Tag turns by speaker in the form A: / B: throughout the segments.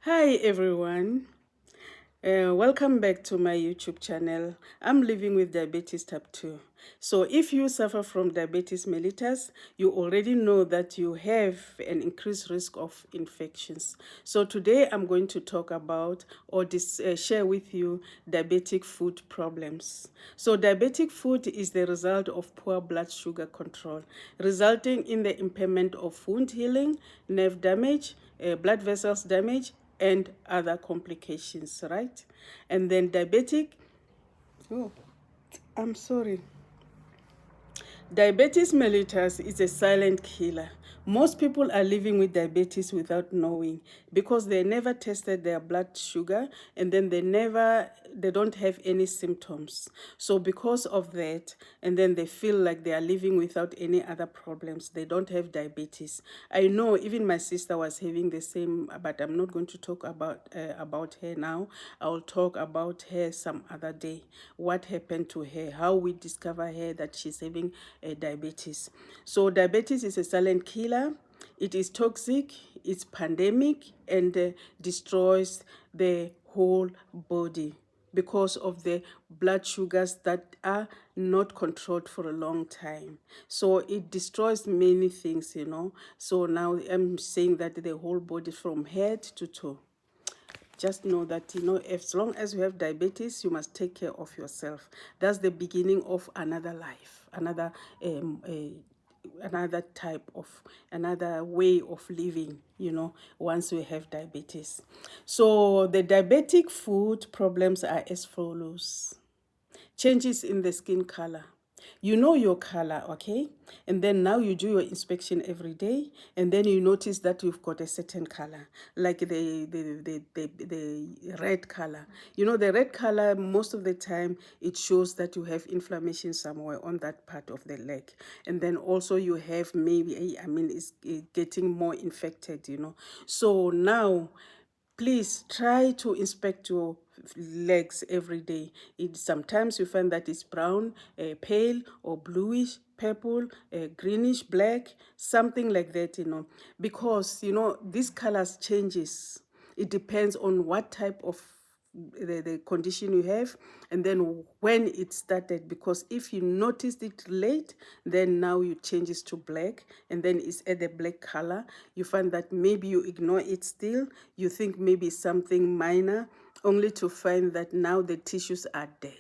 A: Hi everyone, welcome back to my YouTube channel. I'm living with diabetes type 2. So if you suffer from diabetes mellitus, you already know that you have an increased risk of infections. So today I'm going to talk about or share with you diabetic food problems. So diabetic food is the result of poor blood sugar control, resulting in the impairment of wound healing, nerve damage, blood vessels damage, and other complications, right? And then diabetic, oh, I'm sorry. Diabetes mellitus is a silent killer. Most people are living with diabetes without knowing because they never tested their blood sugar, and then they don't have any symptoms. So because of that, and then they feel like they are living without any other problems. They don't have diabetes. I know even my sister was having the same, but I'm not going to talk about her now. I'll talk about her some other day. What happened to her, how we discover her that she's having diabetes. So diabetes is a silent killer. It is toxic, it's pandemic, and destroys the whole body because of the blood sugars that are not controlled for a long time. So it destroys many things, you know. So now I'm saying that the whole body from head to toe. Just know that, you know, as long as you have diabetes, you must take care of yourself. That's the beginning of another life, another type of, another way of living, you know, once we have diabetes. So the diabetic food problems are as follows: changes in the skin color. You know your color, okay? And then now you do your inspection every day, and then you notice that you've got a certain color, like the red color. You know, the red color, most of the time, it shows that you have inflammation somewhere on that part of the leg. And then also you have maybe, it's getting more infected, you know. So now, please try to inspect your legs every day. Sometimes you find that it's brown, pale, or bluish, purple, greenish, black, something like that, you know. Because, you know, these colors changes. It depends on what type of the condition you have, and then when it started. Because if you noticed it late, then now you changes to black, and then it's at the black color. You find that maybe you ignore it still, you think maybe something minor, only to find that now the tissues are dead,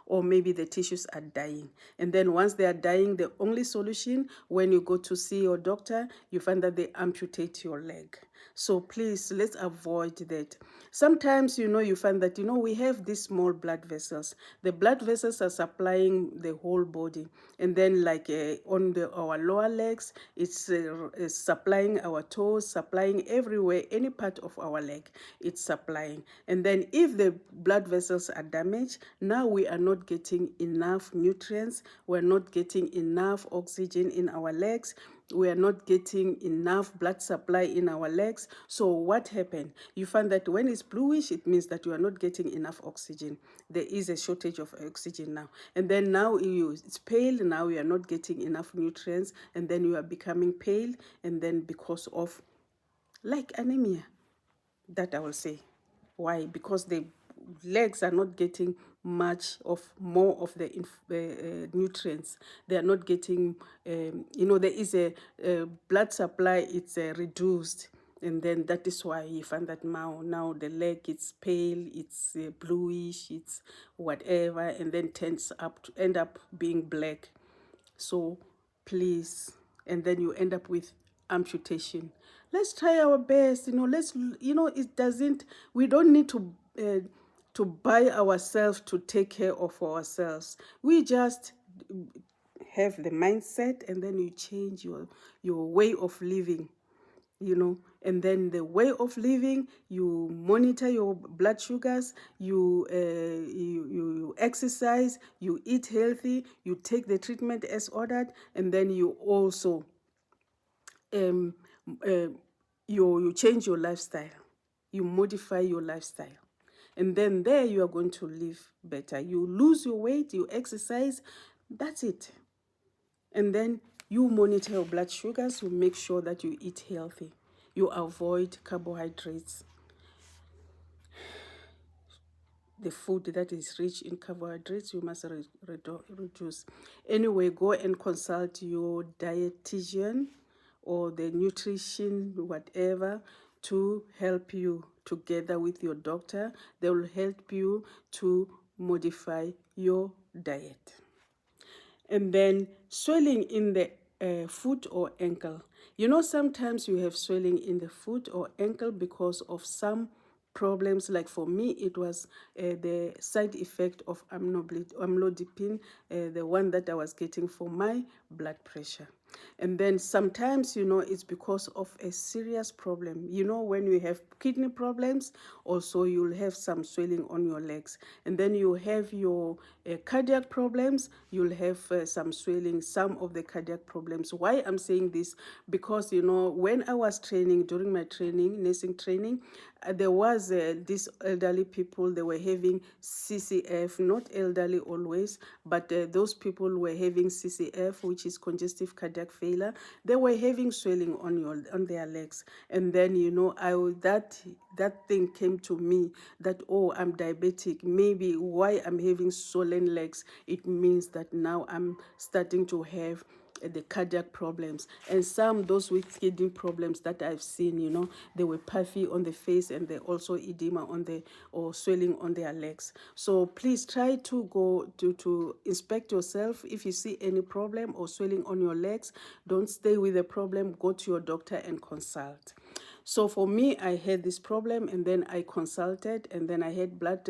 A: or maybe the tissues are dying. And then once they are dying, the only solution, when you go to see your doctor, you find that they amputate your leg. So please, let's avoid that. Sometimes, you know, you find that, you know, we have these small blood vessels. The blood vessels are supplying the whole body. And then like on our lower legs, it's supplying our toes, supplying everywhere, any part of our leg, it's supplying. And then if the blood vessels are damaged, now we are not getting enough nutrients, we're not getting enough oxygen in our legs, we are not getting enough blood supply in our legs. So what happened? You find that when it's bluish, it means that you are not getting enough oxygen. There is a shortage of oxygen now. And then now it's pale, now you are not getting enough nutrients, and then you are becoming pale, and then because of like anemia, that I will say. Why? Because the legs are not getting much of more of the nutrients. They are not getting, you know, there is a blood supply, it's reduced. And then that is why you find that now the leg, it's pale, it's bluish, it's whatever, and then tends up to end up being black. So please, and then you end up with amputation. Let's try our best, you know. It doesn't, we don't need to buy ourselves to take care of ourselves. We just have the mindset, and then you change your way of living, you know. And then the way of living, you monitor your blood sugars, you exercise, you eat healthy, you take the treatment as ordered, and then you also um, uh, you change your lifestyle, you modify your lifestyle, and then there you are going to live better. You lose your weight, you exercise, that's it. And then you monitor your blood sugars, you make sure that you eat healthy, you avoid carbohydrates. the food that is rich in carbohydrates, you must reduce. Anyway, go and consult your dietitian or the nutrition, whatever, to help you together with your doctor. They will help you to modify your diet. And then swelling in the foot or ankle. You know, sometimes you have swelling in the foot or ankle because of some problems. Like for me, it was the side effect of amlodipine, the one that I was getting for my blood pressure. And then sometimes, you know, it's because of a serious problem. You know, when you have kidney problems, also you'll have some swelling on your legs. And then you have your cardiac problems, you'll have some swelling, some of the cardiac problems. Why I'm saying this? Because, you know, when I was training, during my training, nursing training, there was these elderly people, they were having CCF, not elderly always, but those people were having CCF, which is congestive cardiac failure. They were having swelling on their legs. And then, you know, that thing came to me that, oh, I'm diabetic. Maybe why I'm having swollen legs, it means that now I'm starting to have the cardiac problems. And some, those with kidney problems that I've seen, you know, they were puffy on the face and they also edema on the, or swelling on their legs. So please try to go to inspect yourself. If you see any problem or swelling on your legs, don't stay with the problem, go to your doctor and consult. So for me, I had this problem, and then I consulted, and then I had blood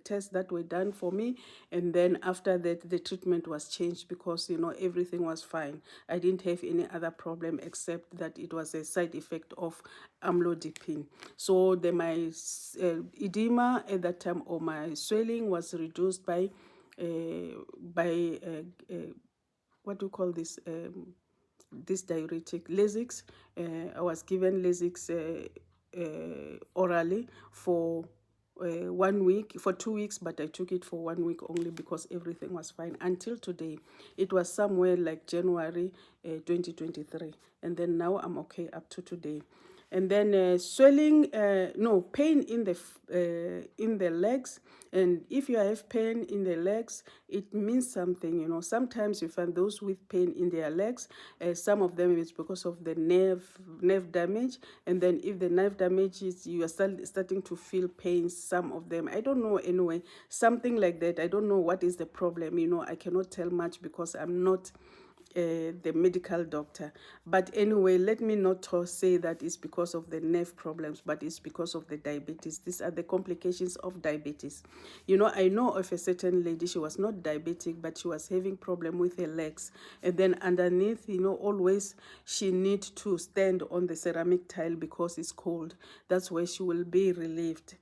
A: tests that were done for me, and then after that, the treatment was changed because, you know, everything was fine. I didn't have any other problem except that it was a side effect of amlodipine. So my edema at that time, or my swelling, was reduced by what do you call this diuretic, Lasix. I was given Lasix orally for 1 week, for 2 weeks, but I took it for 1 week only because everything was fine until today. It was somewhere like January 2023, and then now I'm okay up to today. And then swelling, no, pain in the legs. And if you have pain in the legs, it means something. You know, sometimes you find those with pain in their legs, some of them it's because of the nerve damage. And then if the nerve damage is, you are starting to feel pain, some of them, I don't know, anyway, something like that. I don't know what is the problem. You know, I cannot tell much because I'm not the medical doctor. But anyway, let me not say that it's because of the nerve problems, but it's because of the diabetes. These are the complications of diabetes. You know, I know of a certain lady, she was not diabetic, but she was having problem with her legs. And then underneath, you know, always she need to stand on the ceramic tile because it's cold. That's where she will be relieved.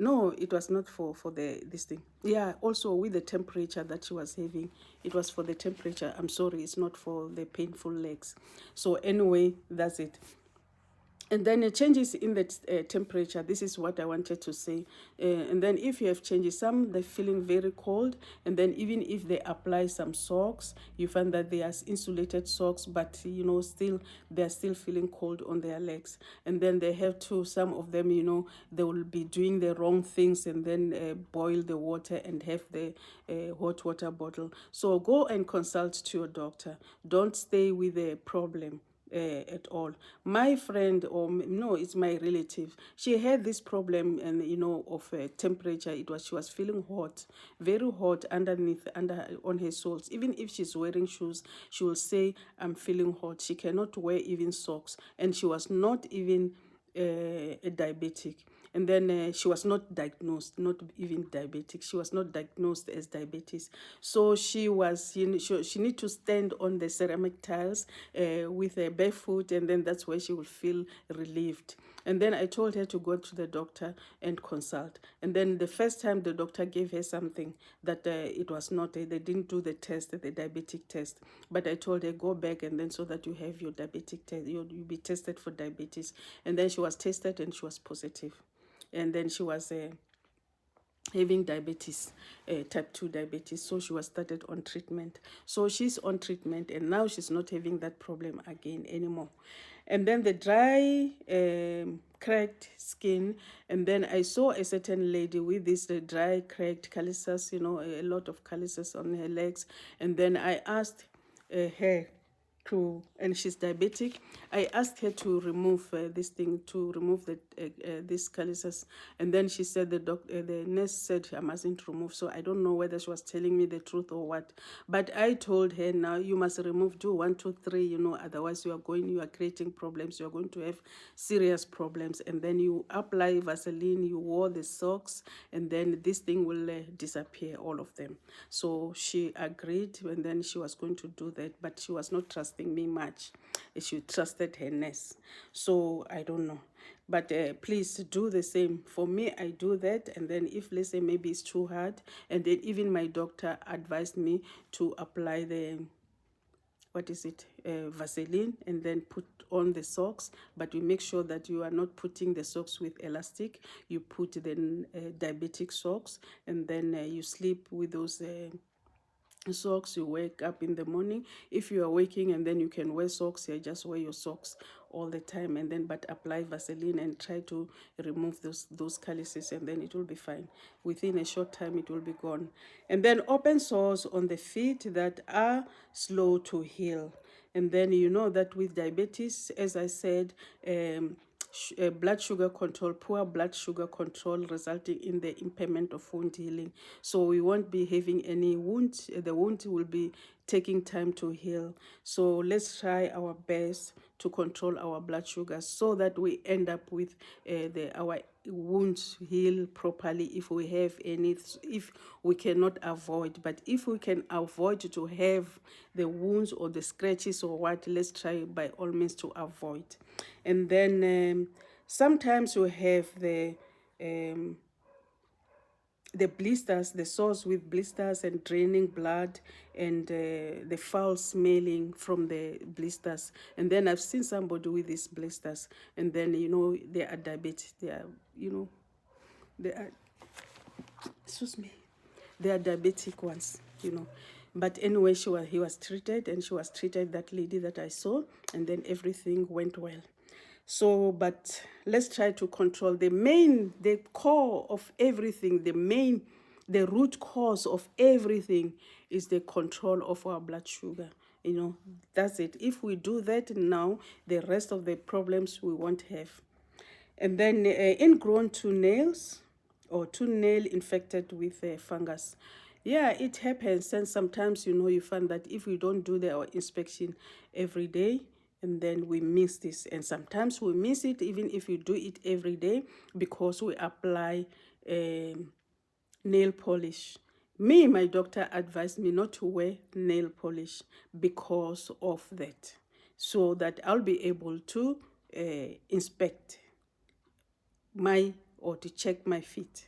A: No, it was not for this thing. Yeah, also with the temperature that she was having, it was for the temperature. I'm sorry, it's not for the painful legs. So anyway, that's it. And then changes in the temperature. This is what I wanted to say. And then if you have changes, some they're feeling very cold, and then even if they apply some socks, you find that they are insulated socks, but you know, still they're still feeling cold on their legs. And then they have to, some of them, you know, they will be doing the wrong things and then boil the water and have the hot water bottle. So go and consult to your doctor. Don't stay with the problem at all. My friend, or no, it's my relative, she had this problem, and you know, of temperature. She was feeling hot, very hot underneath, on her soles. Even if she's wearing shoes, she will say, I'm feeling hot. She cannot wear even socks, and she was not even a diabetic. And then she was not diagnosed, not even diabetic. She was not diagnosed as diabetes. So she was, you know, she need to stand on the ceramic tiles with a barefoot, and then that's where she will feel relieved. And then I told her to go to the doctor and consult. And then the first time the doctor gave her something that it was not, they didn't do the test, the diabetic test. But I told her, go back, and then so that you have your diabetic test, you'll be tested for diabetes. And then she was tested and she was positive. And then she was having diabetes, type 2 diabetes. So she was started on treatment. So she's on treatment, and now she's not having that problem again anymore. And then the dry, cracked skin. And then I saw a certain lady with this dry, cracked calluses, a lot of calluses on her legs. And then I asked her to, and she's diabetic. I asked her to remove this thing, to remove this calluses, and then she said the nurse said I mustn't remove. So I don't know whether she was telling me the truth or what. But I told her, now you must remove, do 1, 2, 3, otherwise you are creating problems. You are going to have serious problems. And then you apply Vaseline, you wore the socks, and then this thing will disappear, all of them. So she agreed, and then she was going to do that, but she was not trusting me much. She trusted her nurse. So I don't know. But please do the same. For me, I do that. And then if, let's say, maybe it's too hard, and then even my doctor advised me to apply the, what is it, Vaseline, and then put on the socks. But you make sure that you are not putting the socks with elastic. You put the diabetic socks, and then you sleep with those socks. You wake up in the morning, if you are waking, and then you can wear socks, you just wear your socks all the time, and then but apply Vaseline and try to remove those calluses, and then it will be fine. Within a short time it will be gone. And then open sores on the feet that are slow to heal. And then you know that with diabetes, as I said, blood sugar control, poor blood sugar control, resulting in the impairment of wound healing. So we won't be having any wound. The wound will be taking time to heal. So let's try our best to control our blood sugar so that we end up with our wounds heal properly, if we have any, if we cannot avoid. But if we can avoid to have the wounds or the scratches or what, let's try by all means to avoid. And then sometimes we have the blisters, the sores with blisters and draining blood, and the foul smelling from the blisters. And then I've seen somebody with these blisters, and then they are diabetic. They are they are, excuse me, they are diabetic ones. But anyway, he was treated, and she was treated, that lady that I saw, and then everything went well. So, but let's try to control the core of everything, the root cause of everything is the control of our blood sugar. That's it. If we do that now, the rest of the problems we won't have. And then ingrown toenails, or toenail infected with fungus. Yeah, it happens. And sometimes, you find that if we don't do our inspection every day, and then we miss this. And sometimes we miss it even if we do it every day, because we apply nail polish. My doctor advised me not to wear nail polish because of that, so that I'll be able to inspect or to check my feet,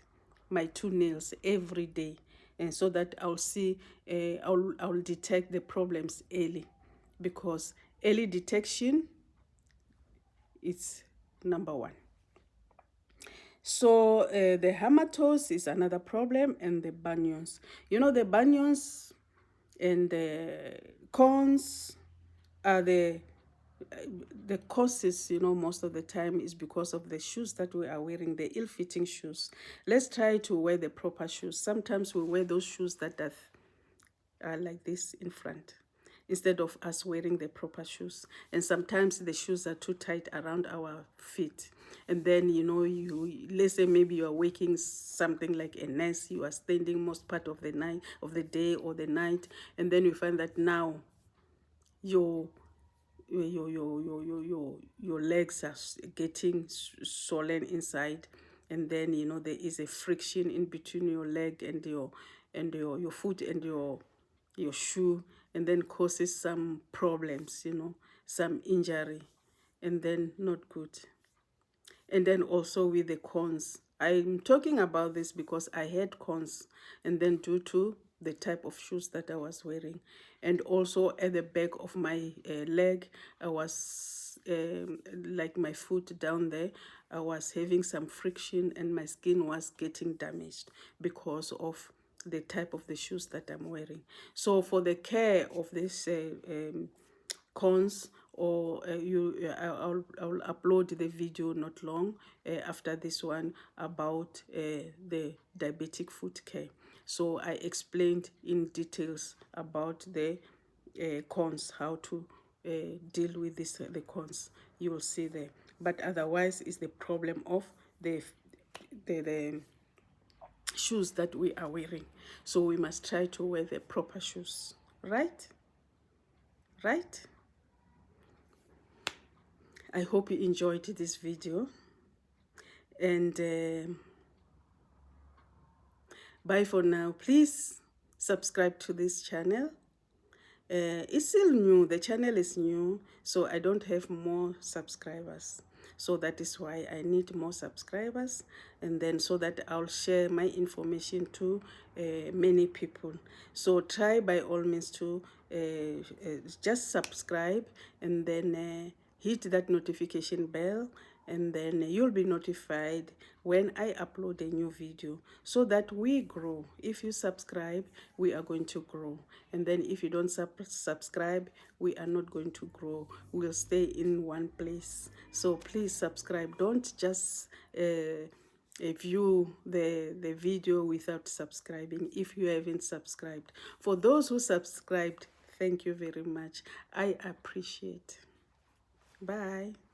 A: my toenails every day, and so that I'll see, I'll detect the problems early, because early detection is number one. So the hamartosis is another problem, and the bunions. The bunions and the corns are the causes, most of the time is because of the shoes that we are wearing, the ill-fitting shoes. Let's try to wear the proper shoes. Sometimes we wear those shoes that are like this in front, instead of us wearing the proper shoes. And sometimes the shoes are too tight around our feet. And then, let's say maybe you are working something like a nurse, you are standing most part of the night, of the day or the night, and then you find that now your legs are getting swollen inside, and then there is a friction in between your leg and your foot and your shoe, and then causes some problems, some injury, and then not good. And then also with the corns. I'm talking about this because I had corns, and then due to the type of shoes that I was wearing, and also at the back of my leg, I was like my foot down there, I was having some friction, and my skin was getting damaged because of the type of the shoes that I'm wearing. So for the care of this corns or I'll upload the video not long after this one about the diabetic foot care. So I explained in details about the cons, how to deal with this, the cons you will see there. But otherwise is the problem of the shoes that we are wearing. So we must try to wear the proper shoes, right? Right? I hope you enjoyed this video, and bye for now. Please subscribe to this channel. It's still new, the channel is new, so I don't have more subscribers. So that is why I need more subscribers, and then so that I'll share my information to many people. So try by all means to just subscribe, and then hit that notification bell, and then you'll be notified when I upload a new video, so that we grow. If you subscribe, we are going to grow, and then if you don't subscribe, we are not going to grow. We'll stay in one place. So please subscribe. Don't just view the video without subscribing if you haven't subscribed. For those who subscribed, thank you very much. I appreciate. Bye.